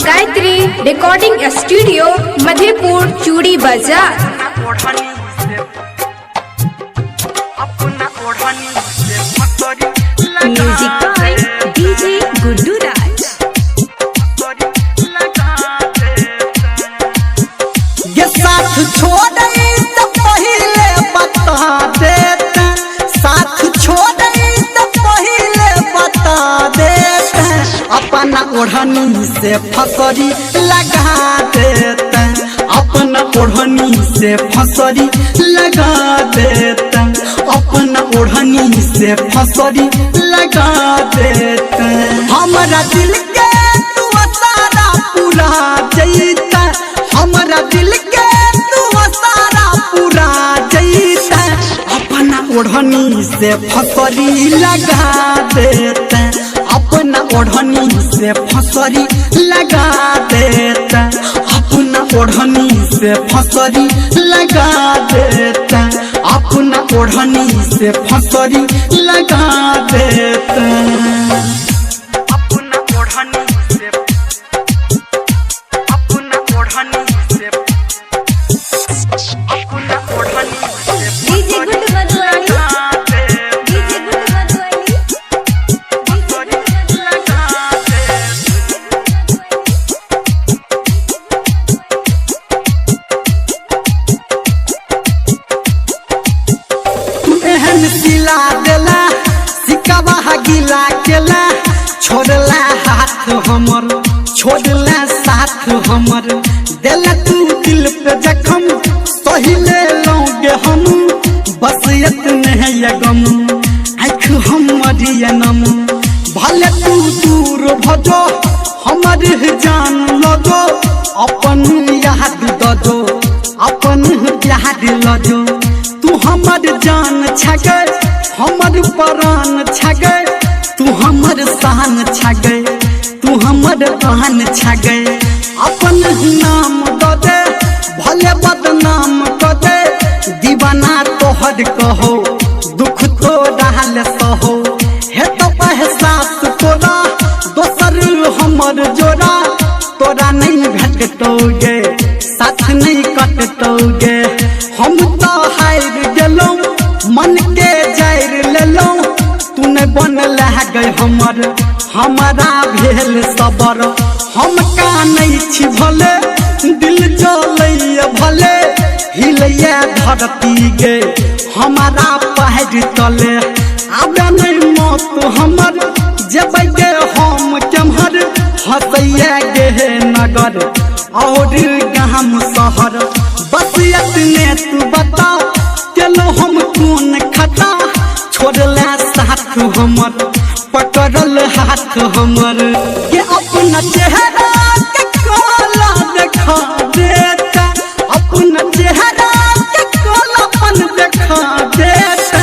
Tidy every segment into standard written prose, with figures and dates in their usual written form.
Gayatri recording studio Madhepur चूड़ी बाजार। Music by DJ Guddu राज। ये साथ छोड़ तो पहले बता देते, साथ छोड़ तो पहले बता देते, अपना ओढ़नी से फसरी लगा देते, अपना ओढ़नी से फसरी लगा देते, अपना ओढ़नी से फसरी लगा देते। हमारा दिल के तू सारा पूरा जैता, हमारा दिल के तू सारा पूरा जैता, अपना ओढ़नी से फसरी लगा देते, अपना ओढ़नी से फसरी लगा देते, अपना ओढ़नी से फसरी लगा देते, अपना ओढ़नी से फसरी लगा देते, अपना ओढ़नी से, अपना ओढ़नी से, अपना ओढ़नी से डीजे गुड्डू मधुवानी, डीजे गुड्डू मधुवानी, एहन सिला देला सिकवा गिला केला, छोड़ला हाथ हमर, छोड़ला साथ हमर, देला तू दिल पे जखम, सही ले लोगे हम, बस इतने है ये गम, आँख हमर ये नम, भले तू दूर भजो हमर जान लगो, अपन याद दो, अपन याद लजो, तू हमर जान छगे, हमर प्राण छगे, तू हमर शान छगे, तू हमर प्राण छगे, अपन नाम दो दे, भले बदनाम कर दे, दीवाना तोहर कहो, दुख तो डाल सहो, हे तो एहसास तोरा, दोसर हमर जोड़ा, तोरा नहीं भेटतोगे, साथ नहीं कटतोगे, हम तो हार गेलों, मन के जायर लेलों, तूने बन लगे हमर, हमारा भेल सबर, हम का नहीं छी भले, दिल जलैया भले, हिलैया धरती गे, हमारा पैर तले, आबे नहीं मौत हमर, जेबै गे हम केम्हर, हंसैया गे नगर और गाम शहर, बस इतने तू बता, चलो हम कौन खता, छोड़ला साथ हमर, पकड़ल हाथ हमर, के अपना चेहरा के काला देखा देता, अपना चेहरा के कालापन देखा देता,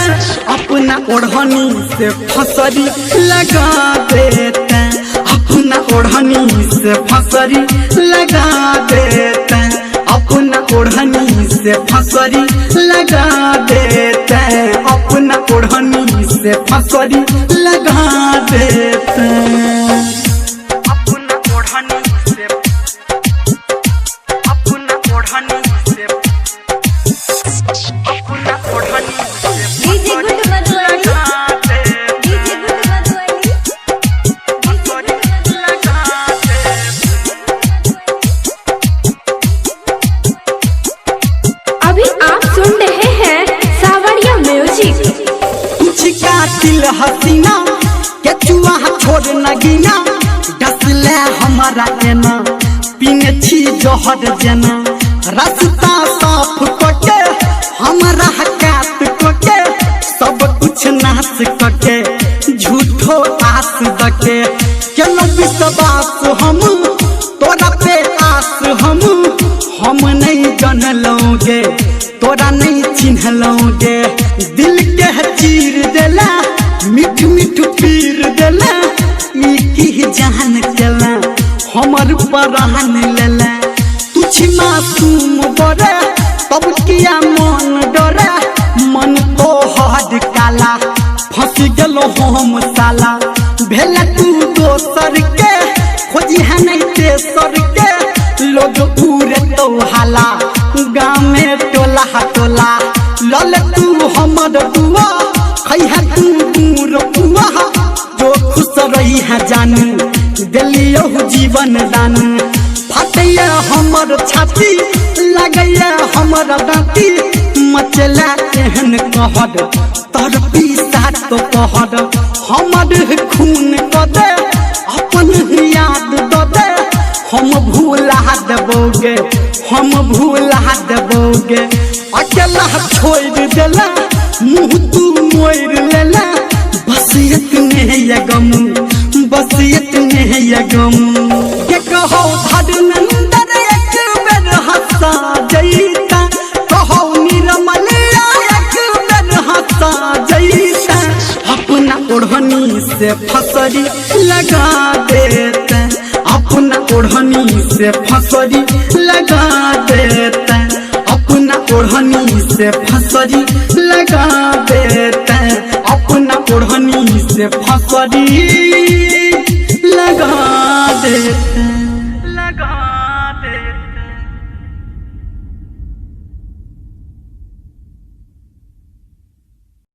अपना ओढ़नी से फसरी लगा देता, अपना ओढ़नी से फसरी लगा देता, अपना ओढ़नी से फसरी लगा देते, अपना ओढ़नी से फसरी लगा देते, अपना ओढ़नी से, अपना ओढ़नी से, अपना ओढ़नी से डीजे गुड्डू मधुवानी, डीजे गुड्डू मधुवानी, अभी आप सुन रहे हैं सावरिया म्यूजिक। दिल हसीना के चुआ छोड़ नगीना, डसले हमारा एना, पीने छी जहर जना, रास्ता साफ करके, हमारा हकात करके, सब कुछ नाश करके, झूठो आस दके, चलो विश्वास हम, तोरा पे आस हम नहीं जानलोगे, तोरा नहीं चिन्हलोगे, दिल के चीर देला, मिठ मिठ पीर देला, की जान चला, हमर प्राण लेला, तुझ मासूम बड़े, तब किया मन डरे, मन तो हद काला, फंस गेलो हम साला, भेला तू दोसर के, खोजी है नहीं तेसर हमर दुआ खैहा तू दूर पुआ जो खुश रही है जानू दिलियो जीवन दान फटैया हमर छाती लगैया हमर दाँती मचला एहन कहर तर पीसा तो कहर हमर खून क दे अपन याद द दे हम भूला देबोगे हम भूला देबोगे अकेला छोड़ देला मुँह तू मोड़ लेला बस इतने ये गम बस इतने ये गम के कहो धर्मेंद्र एक बेर हंसा जैता कहो निर्मलिया एक बेर हंसा जैता अपना ओढ़नी से फसरी लगा देता अपना ओढ़नी से फसरी लगा देता अपना ओढ़नी से फसरी लगा देता अपना ओढ़नी से फसरी लगा देता।